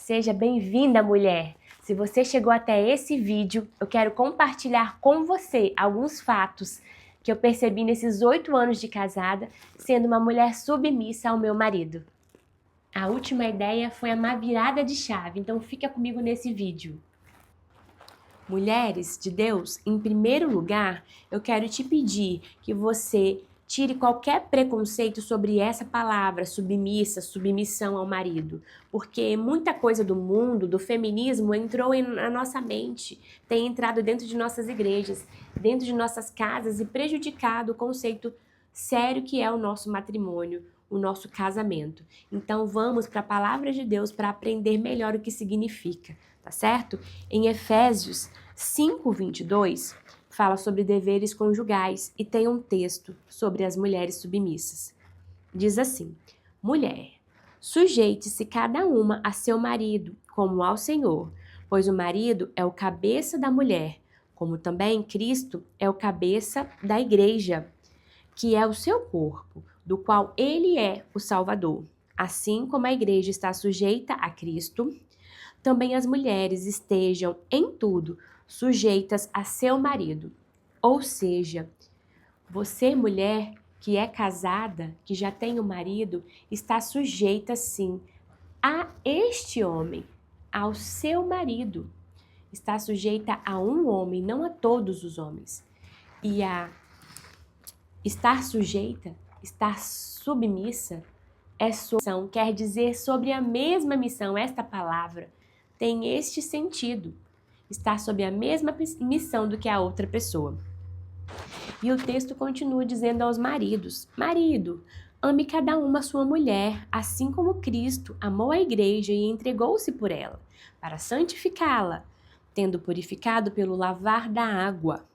Seja bem-vinda, mulher! Se você chegou até esse vídeo, eu quero compartilhar com você alguns fatos que eu percebi nesses 8 anos de casada, sendo uma mulher submissa ao meu marido. A última ideia foi uma virada de chave, então fica comigo nesse vídeo. Mulheres de Deus, em primeiro lugar, eu quero te pedir que você tire qualquer preconceito sobre essa palavra, submissa, submissão ao marido. Porque muita coisa do mundo, do feminismo, entrou na nossa mente, tem entrado dentro de nossas igrejas, dentro de nossas casas e prejudicado o conceito sério que é o nosso matrimônio, o nosso casamento. Então vamos para a palavra de Deus para aprender melhor o que significa, tá certo? Em Efésios 5:22, fala sobre deveres conjugais e tem um texto sobre as mulheres submissas. Diz assim: mulher, sujeite-se cada uma a seu marido, como ao Senhor, pois o marido é o cabeça da mulher, como também Cristo é o cabeça da igreja, que é o seu corpo, do qual ele é o Salvador. Assim como a igreja está sujeita a Cristo, também as mulheres estejam em tudo sujeitas a seu marido. Ou seja, você, mulher que é casada, que já tem um marido, está sujeita sim a este homem, ao seu marido. Está sujeita a um homem, não a todos os homens. E a estar sujeita, estar submissa, é submissão, quer dizer sobre a mesma missão. Esta palavra tem este sentido, estar sob a mesma missão do que a outra pessoa. E o texto continua dizendo aos maridos: marido, ame cada uma a sua mulher, assim como Cristo amou a igreja e entregou-se por ela, para santificá-la, tendo purificado pelo lavar da água,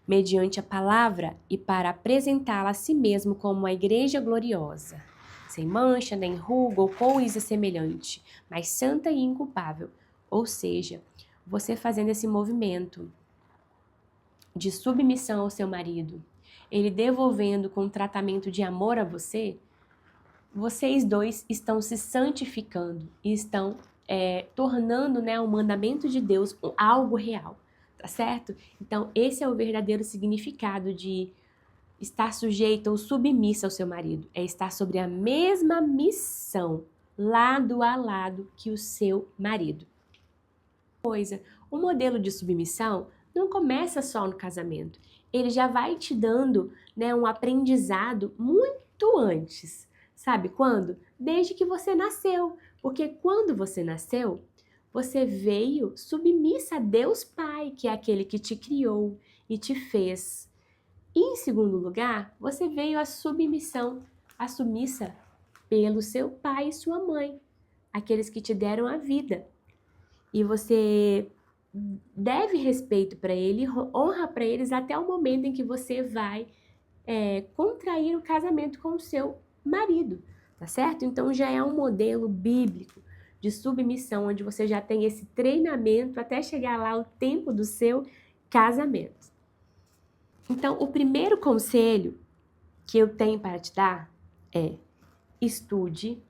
mediante a palavra, e para apresentá-la a si mesmo como uma igreja gloriosa, sem mancha, nem ruga ou coisa semelhante, mas santa e inculpável. Ou seja, você fazendo esse movimento de submissão ao seu marido, ele devolvendo com tratamento de amor a você, vocês dois estão se santificando e estão tornando, o mandamento de Deus algo real, tá certo? Então, esse é o verdadeiro significado de estar sujeita ou submissa ao seu marido, é estar sobre a mesma missão, lado a lado que o seu marido. O modelo de submissão não começa só no casamento, ele já vai te dando, um aprendizado muito antes. Sabe quando? Desde que você nasceu, porque quando você nasceu, você veio submissa a Deus Pai, que é aquele que te criou e te fez. E em segundo lugar, você veio à submissa pelo seu pai e sua mãe, aqueles que te deram a vida. E você deve respeito para ele, honra para eles até o momento em que você vai contrair o casamento com o seu marido, tá certo? Então já é um modelo bíblico de submissão, onde você já tem esse treinamento até chegar lá o tempo do seu casamento. Então, o primeiro conselho que eu tenho para te dar é: estude,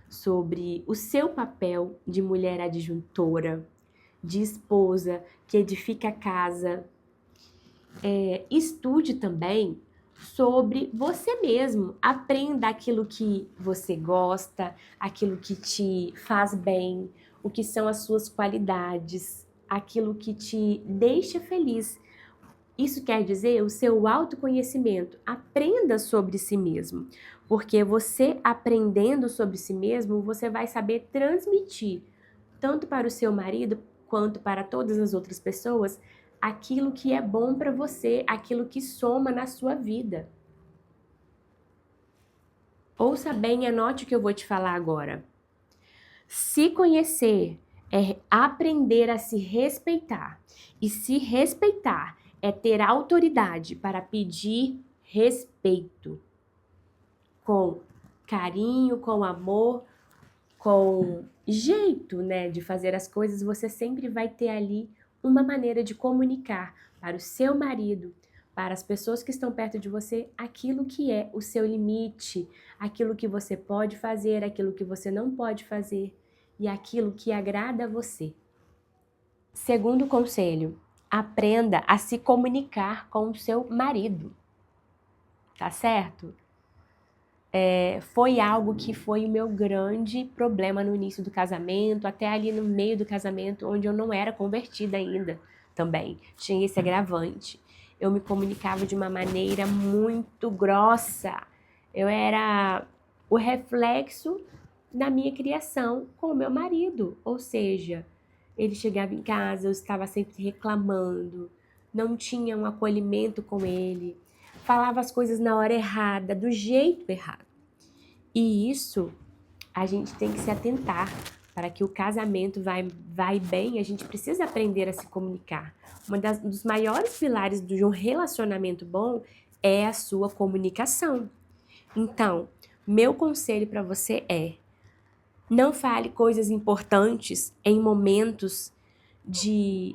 sobre o seu papel de mulher adjuntora, de esposa que edifica a casa. Estude também sobre você mesmo, aprenda aquilo que você gosta, aquilo que te faz bem, o que são as suas qualidades, aquilo que te deixa feliz. Isso quer dizer o seu autoconhecimento. Aprenda sobre si mesmo, porque você aprendendo sobre si mesmo, você vai saber transmitir, tanto para o seu marido quanto para todas as outras pessoas, aquilo que é bom para você, aquilo que soma na sua vida. Ouça bem e anote o que eu vou te falar agora. Se conhecer é aprender a se respeitar, e se respeitar é ter autoridade para pedir respeito, com carinho, com amor, com jeito, de fazer as coisas. Você sempre vai ter ali uma maneira de comunicar para o seu marido, para as pessoas que estão perto de você, aquilo que é o seu limite, aquilo que você pode fazer, aquilo que você não pode fazer. e aquilo que agrada a você. Segundo conselho, aprenda a se comunicar com o seu marido, tá certo? Foi algo que foi o meu grande problema no início do casamento, até ali no meio do casamento, onde eu não era convertida ainda também. Tinha esse agravante. Eu me comunicava de uma maneira muito grossa. Eu era o reflexo da minha criação com o meu marido. Ou seja, ele chegava em casa, eu estava sempre reclamando, não tinha um acolhimento com ele, falava as coisas na hora errada, do jeito errado. E isso a gente tem que se atentar. Para que o casamento vai bem, a gente precisa aprender a se comunicar. Um dos maiores pilares de um relacionamento bom é a sua comunicação. Então, meu conselho para você é: não fale coisas importantes em momentos de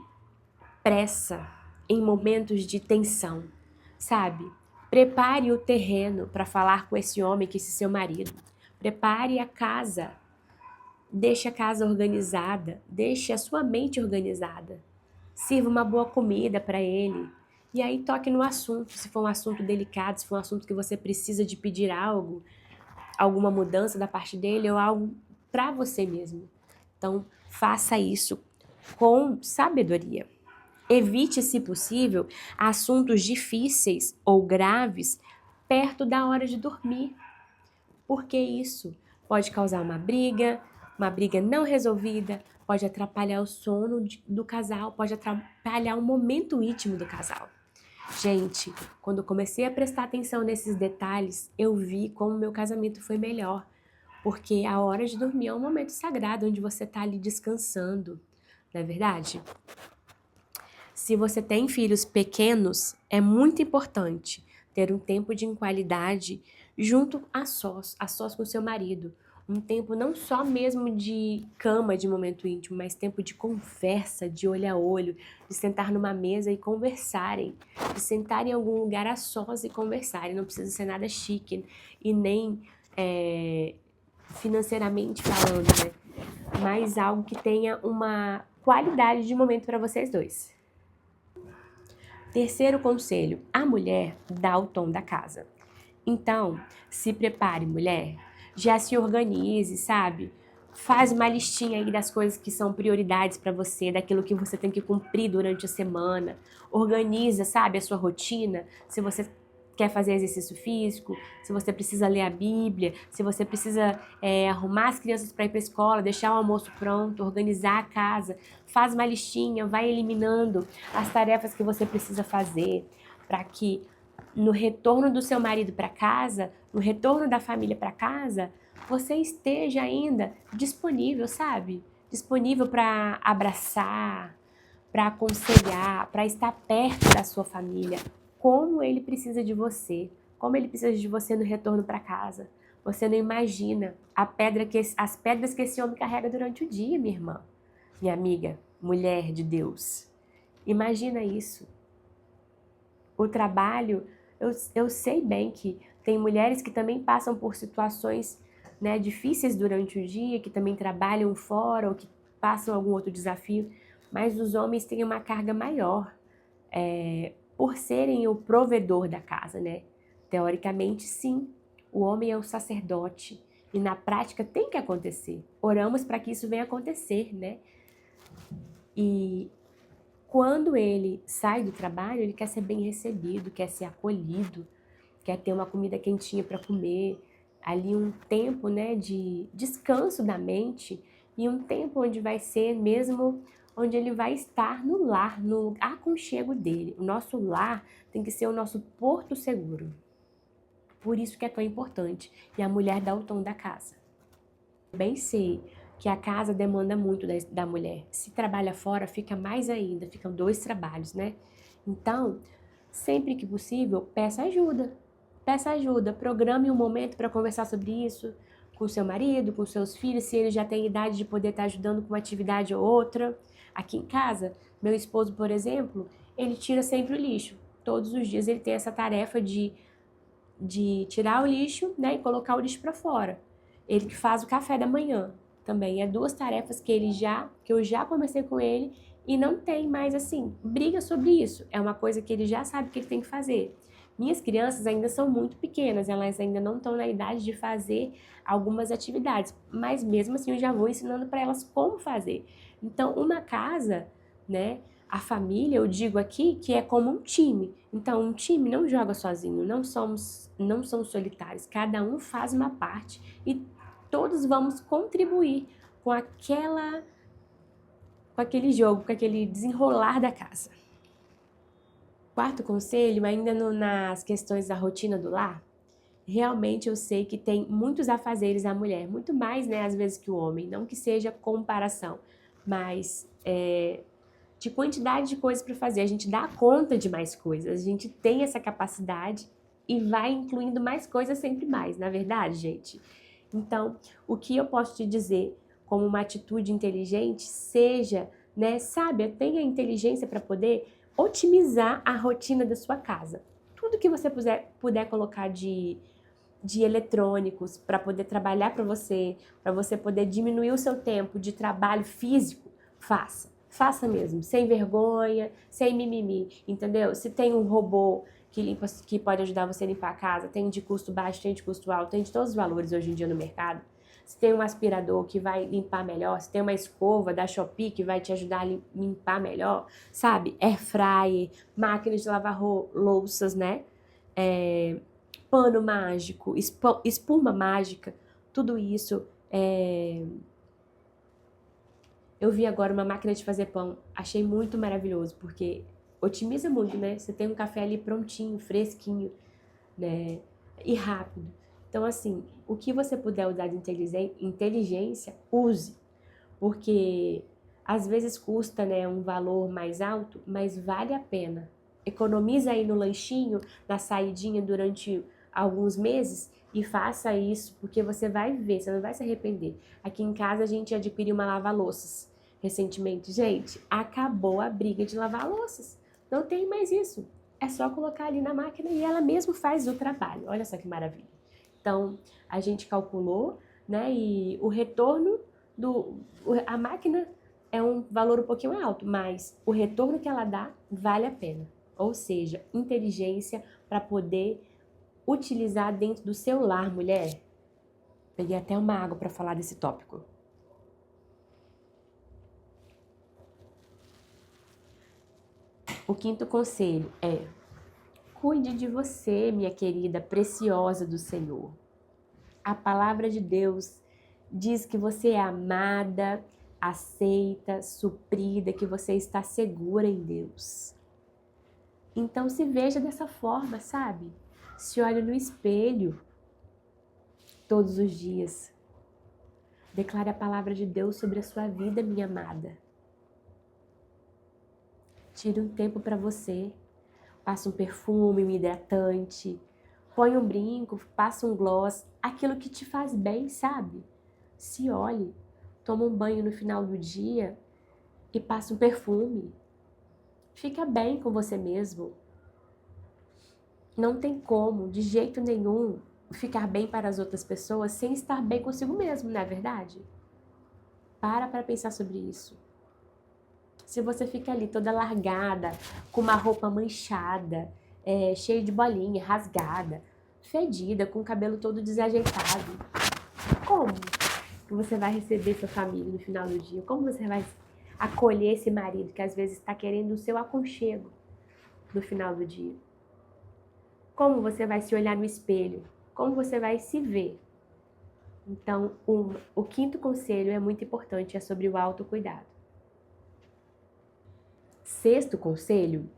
pressa, em momentos de tensão, sabe? Prepare o terreno para falar com esse homem, com esse seu marido. Prepare a casa. Deixe a casa organizada. Deixe a sua mente organizada. Sirva uma boa comida para ele. E aí toque no assunto, se for um assunto delicado, se for um assunto que você precisa de pedir algo, alguma mudança da parte dele ou algo para você mesmo. Então, faça isso com sabedoria. Evite, se possível, assuntos difíceis ou graves perto da hora de dormir, porque isso pode causar uma briga não resolvida, pode atrapalhar o sono do casal, pode atrapalhar o momento íntimo do casal. Gente, quando eu comecei a prestar atenção nesses detalhes, eu vi como meu casamento foi melhor, porque a hora de dormir é um momento sagrado, onde você está ali descansando, não é verdade? Se você tem filhos pequenos, é muito importante ter um tempo de qualidade junto a sós com seu marido. Um tempo não só mesmo de cama, de momento íntimo, mas tempo de conversa, de olho a olho, de sentar numa mesa e conversarem, de sentar em algum lugar a sós e conversarem. Não precisa ser nada chique e nem financeiramente falando, né? Mas algo que tenha uma qualidade de momento para vocês dois. Terceiro conselho, a mulher dá o tom da casa. Então, se prepare, mulher, já se organize, sabe? Faz uma listinha aí das coisas que são prioridades para você, daquilo que você tem que cumprir durante a semana. Organiza, sabe, a sua rotina. Se você quer fazer exercício físico, se você precisa ler a Bíblia, se você precisa arrumar as crianças para ir para a escola, deixar o almoço pronto, organizar a casa, faz uma listinha, vai eliminando as tarefas que você precisa fazer para que no retorno do seu marido para casa, no retorno da família para casa, você esteja ainda disponível, sabe? Disponível para abraçar, para aconselhar, para estar perto da sua família. Como ele precisa de você, como ele precisa de você no retorno para casa. Você não imagina as pedras que esse homem carrega durante o dia, minha irmã, minha amiga, mulher de Deus. Imagina isso. O trabalho, eu sei bem que tem mulheres que também passam por situações, né, difíceis durante o dia, que também trabalham fora ou que passam algum outro desafio, mas os homens têm uma carga maior. Por serem o provedor da casa, né? Teoricamente, sim, o homem é o sacerdote e na prática tem que acontecer. Oramos para que isso venha acontecer, né? E quando ele sai do trabalho, ele quer ser bem recebido, quer ser acolhido, quer ter uma comida quentinha para comer, ali um tempo, né, de descanso da mente e um tempo onde vai ser mesmo onde ele vai estar no lar, no aconchego dele. O nosso lar tem que ser o nosso porto seguro. Por isso que é tão importante. E a mulher dá o tom da casa. Eu bem sei que a casa demanda muito da mulher. Se trabalha fora, fica mais ainda. Ficam 2 trabalhos, né? Então, sempre que possível, peça ajuda. Peça ajuda. Programe um momento para conversar sobre isso com seu marido, com seus filhos, se ele já tem idade de poder estar ajudando com uma atividade ou outra. Aqui em casa, meu esposo, por exemplo, ele tira sempre o lixo. Todos os dias ele tem essa tarefa de tirar o lixo, né, e colocar o lixo para fora. Ele que faz o café da manhã. também. É 2 tarefas que eu já conversei com ele e não tem mais, assim, briga sobre isso. É uma coisa que ele já sabe que ele tem que fazer. Minhas crianças ainda são muito pequenas, elas ainda não estão na idade de fazer algumas atividades, mas mesmo assim eu já vou ensinando para elas como fazer. Então, uma casa, né, a família, eu digo aqui que é como um time. Então, um time não joga sozinho, não somos solitários, cada um faz uma parte e todos vamos contribuir com aquele jogo, com aquele desenrolar da casa. Quarto conselho, ainda nas questões da rotina do lar, realmente eu sei que tem muitos afazeres a mulher, muito mais, né, às vezes que o homem, não que seja comparação, mas de quantidade de coisas para fazer, a gente dá conta de mais coisas, a gente tem essa capacidade e vai incluindo mais coisas sempre mais, na verdade, gente. Então, o que eu posso te dizer como uma atitude inteligente, seja, né, sábia, tenha inteligência para poder otimizar a rotina da sua casa. Tudo que você puder colocar de eletrônicos para poder trabalhar para você poder diminuir o seu tempo de trabalho físico, faça. Faça mesmo, sem vergonha, sem mimimi, entendeu? Se tem um robô que pode ajudar você a limpar a casa, tem de custo baixo, tem de custo alto, tem de todos os valores hoje em dia no mercado. Se tem um aspirador que vai limpar melhor, se tem uma escova da Shopee que vai te ajudar a limpar melhor, sabe? Air fryer, máquina de lavar louças, né? Pano mágico, espuma mágica, tudo isso. Eu vi agora uma máquina de fazer pão, achei muito maravilhoso, porque otimiza muito, né? Você tem um café ali prontinho, fresquinho, né? E rápido. Então, assim, o que você puder usar de inteligência, use. Porque às vezes custa, né, um valor mais alto, mas vale a pena. Economiza aí no lanchinho, na saidinha durante alguns meses e faça isso, porque você vai ver, você não vai se arrepender. Aqui em casa a gente adquiriu uma lava-louças recentemente. Gente, acabou a briga de lavar louças. Não tem mais isso. É só colocar ali na máquina e ela mesmo faz o trabalho. Olha só que maravilha. Então, a gente calculou, né, e o retorno a máquina é um valor um pouquinho alto, mas o retorno que ela dá vale a pena. Ou seja, inteligência para poder utilizar dentro do seu lar, mulher. Peguei até uma água para falar desse tópico. O quinto conselho é: cuide de você, minha querida, preciosa do Senhor. A palavra de Deus diz que você é amada, aceita, suprida, que você está segura em Deus. Então se veja dessa forma, sabe? Se olhe no espelho todos os dias. Declare a palavra de Deus sobre a sua vida, minha amada. Tire um tempo para você. Passa um perfume, um hidratante, põe um brinco, passa um gloss, aquilo que te faz bem, sabe? Se olhe, toma um banho no final do dia e passa um perfume. Fica bem com você mesmo. Não tem como, de jeito nenhum, ficar bem para as outras pessoas sem estar bem consigo mesmo, não é verdade? Para pensar sobre isso. Se você fica ali toda largada, com uma roupa manchada, cheia de bolinha, rasgada, fedida, com o cabelo todo desajeitado, como que você vai receber sua família no final do dia? Como você vai acolher esse marido que às vezes está querendo o seu aconchego no final do dia? Como você vai se olhar no espelho? Como você vai se ver? Então, o quinto conselho é muito importante, é sobre o autocuidado. Sexto conselho: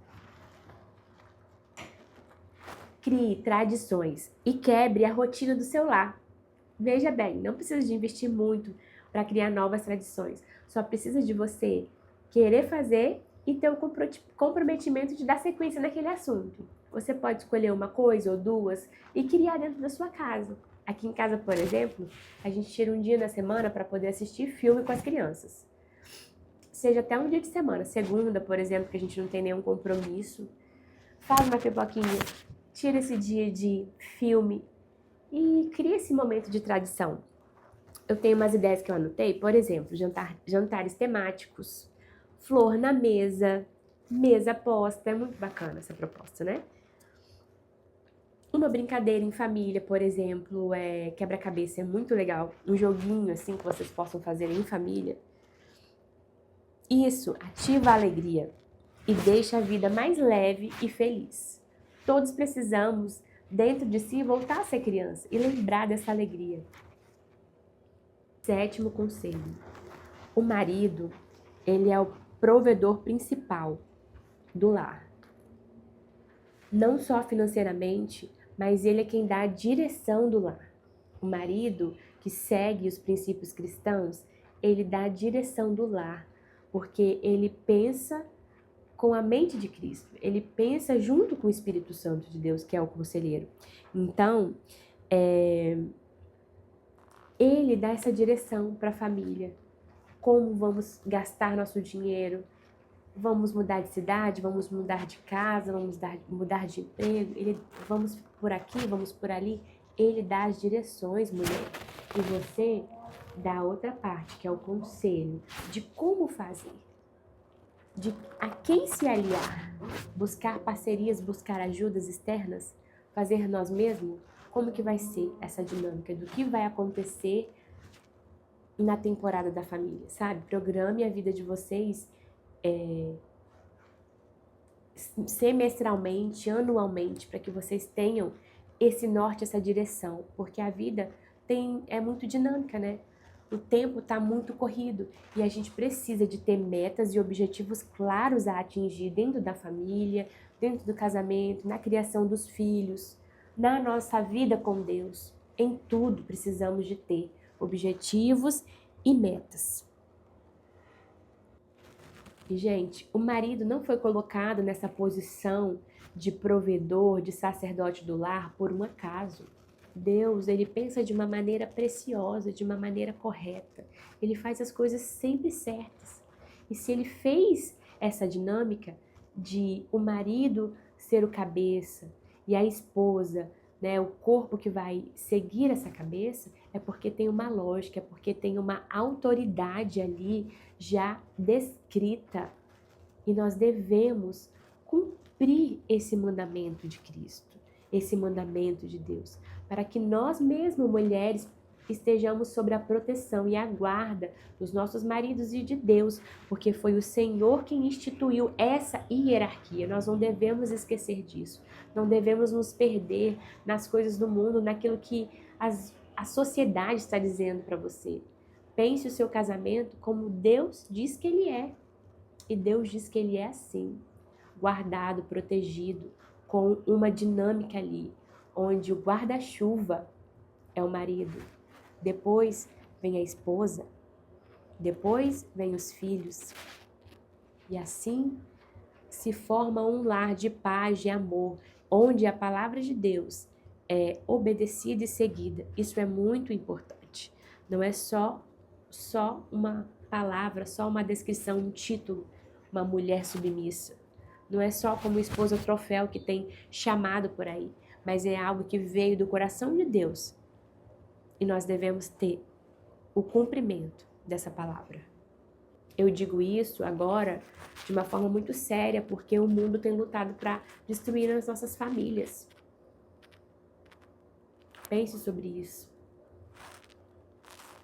crie tradições e quebre a rotina do seu lar. Veja bem, não precisa de investir muito para criar novas tradições. Só precisa de você querer fazer e ter o comprometimento de dar sequência naquele assunto. Você pode escolher uma coisa ou duas e criar dentro da sua casa. Aqui em casa, por exemplo, a gente tira um dia na semana para poder assistir filme com as crianças. Seja até um dia de semana, segunda, por exemplo, que a gente não tem nenhum compromisso. Faz uma pipoquinha, tira esse dia de filme e cria esse momento de tradição. eu tenho umas ideias que eu anotei, por exemplo, jantares temáticos, flor na mesa, mesa posta, é muito bacana essa proposta, né? Uma brincadeira em família, por exemplo, quebra-cabeça, é muito legal. Um joguinho, assim, que vocês possam fazer em família. Isso ativa a alegria e deixa a vida mais leve e feliz. Todos precisamos, dentro de si, voltar a ser criança e lembrar dessa alegria. 7º conselho. O marido, ele é o provedor principal do lar. Não só financeiramente, mas ele é quem dá a direção do lar. O marido que segue os princípios cristãos, ele dá a direção do lar, porque ele pensa com a mente de Cristo, ele pensa junto com o Espírito Santo de Deus, que é o conselheiro. Então, ele dá essa direção para a família, como vamos gastar nosso dinheiro, vamos mudar de cidade, vamos mudar de casa, vamos mudar de emprego, vamos por aqui, vamos por ali. Ele dá as direções, mulher, e você dá a outra parte, que é o conselho de como fazer, de a quem se aliar, buscar parcerias, buscar ajudas externas, fazer nós mesmos. Como que vai ser essa dinâmica do que vai acontecer na temporada da família, sabe? Programe a vida de vocês semestralmente, anualmente, para que vocês tenham esse norte, essa direção, porque a vida é muito dinâmica, né? O tempo está muito corrido e a gente precisa de ter metas e objetivos claros a atingir dentro da família, dentro do casamento, na criação dos filhos, na nossa vida com Deus. Em tudo precisamos de ter objetivos e metas. E, gente, o marido não foi colocado nessa posição de provedor, de sacerdote do lar por um acaso. Deus, ele pensa de uma maneira preciosa, de uma maneira correta. Ele faz as coisas sempre certas. E se ele fez essa dinâmica de o marido ser o cabeça e a esposa, né, o corpo que vai seguir essa cabeça, é porque tem uma lógica, é porque tem uma autoridade ali já descrita. E nós devemos cumprir esse mandamento de Cristo, esse mandamento de Deus, para que nós mesmos, mulheres, estejamos sob a proteção e a guarda dos nossos maridos e de Deus, porque foi o Senhor quem instituiu essa hierarquia. Nós não devemos esquecer disso. Não devemos nos perder nas coisas do mundo, naquilo que a sociedade está dizendo para você. Pense o seu casamento como Deus diz que ele é. E Deus diz que ele é assim, guardado, protegido, com uma dinâmica ali, onde o guarda-chuva é o marido. Depois vem a esposa, depois vem os filhos. E assim se forma um lar de paz, de amor, onde a palavra de Deus é obedecida e seguida. Isso é muito importante. Não é só uma palavra, só uma descrição, um título, uma mulher submissa. Não é só como esposa troféu que tem chamado por aí, mas é algo que veio do coração de Deus. E nós devemos ter o cumprimento dessa palavra. Eu digo isso agora de uma forma muito séria, porque o mundo tem lutado para destruir as nossas famílias. Pense sobre isso.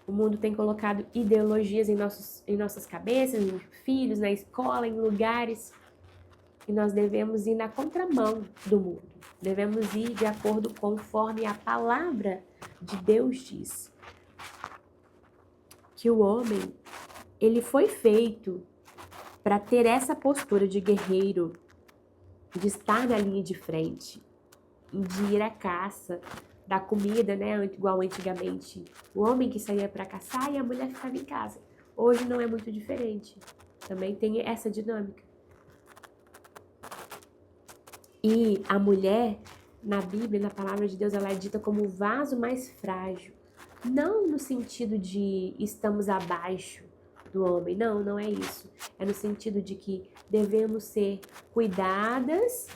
O mundo tem colocado ideologias em nossas cabeças, em filhos, na escola, em lugares. E nós devemos ir na contramão do mundo. Devemos ir de acordo conforme a palavra de Deus diz. Que o homem, ele foi feito para ter essa postura de guerreiro, de estar na linha de frente, de ir à caça, da comida, né, igual antigamente. O homem que saía para caçar e a mulher ficava em casa. Hoje não é muito diferente. Também tem essa dinâmica. E a mulher, na Bíblia, na palavra de Deus, ela é dita como o vaso mais frágil. Não no sentido de estamos abaixo do homem. Não, não é isso. É no sentido de que devemos ser cuidadas,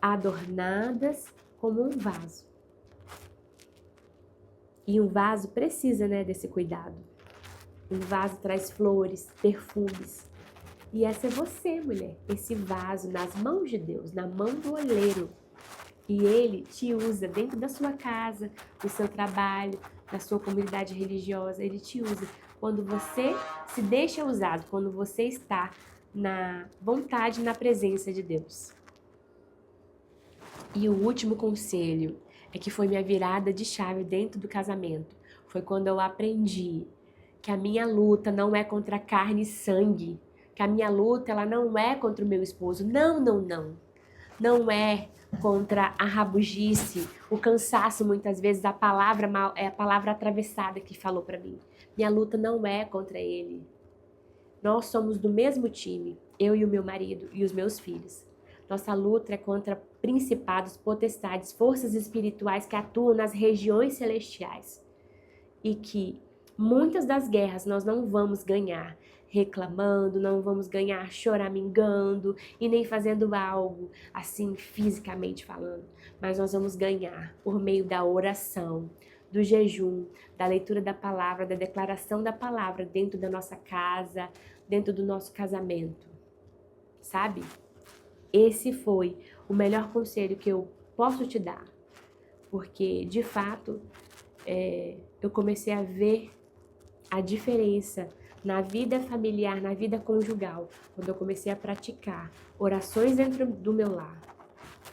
adornadas como um vaso. E um vaso precisa, né, desse cuidado. Um vaso traz flores, perfumes. E essa é você, mulher, esse vaso nas mãos de Deus, na mão do oleiro. E Ele te usa dentro da sua casa, no seu trabalho, na sua comunidade religiosa. Ele te usa quando você se deixa usado, quando você está na vontade, na presença de Deus. E o último conselho é que foi minha virada de chave dentro do casamento. Foi quando eu aprendi que a minha luta não é contra carne e sangue, que a minha luta ela não é contra o meu esposo. Não, não, não. Não é contra a rabugice, o cansaço muitas vezes, a palavra mal, é a palavra atravessada que falou para mim. Minha luta não é contra ele. Nós somos do mesmo time, eu e o meu marido e os meus filhos. Nossa luta é contra principados, potestades, forças espirituais que atuam nas regiões celestiais. E que muitas das guerras nós não vamos ganhar reclamando, não vamos ganhar choramingando e nem fazendo algo assim fisicamente falando, mas nós vamos ganhar por meio da oração, do jejum, da leitura da palavra, da declaração da palavra dentro da nossa casa, dentro do nosso casamento, sabe? Esse foi o melhor conselho que eu posso te dar, porque de fato eu comecei a ver a diferença na vida familiar, na vida conjugal, quando eu comecei a praticar orações dentro do meu lar,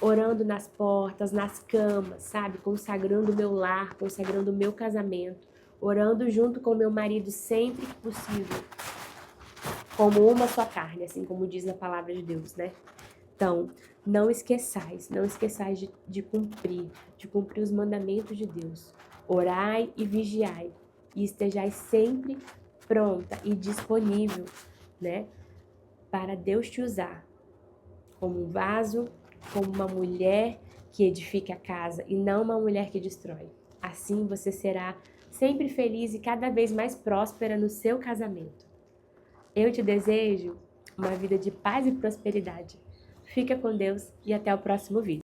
orando nas portas, nas camas, sabe? Consagrando o meu lar, consagrando o meu casamento, orando junto com o meu marido sempre que possível, como uma só carne, assim como diz na palavra de Deus, né? Então, não esqueçais de cumprir os mandamentos de Deus. Orai e vigiai, e estejais sempre pronta e disponível, né, para Deus te usar como um vaso, como uma mulher que edifica a casa e não uma mulher que destrói. Assim você será sempre feliz e cada vez mais próspera no seu casamento. Eu te desejo uma vida de paz e prosperidade. Fica com Deus e até o próximo vídeo.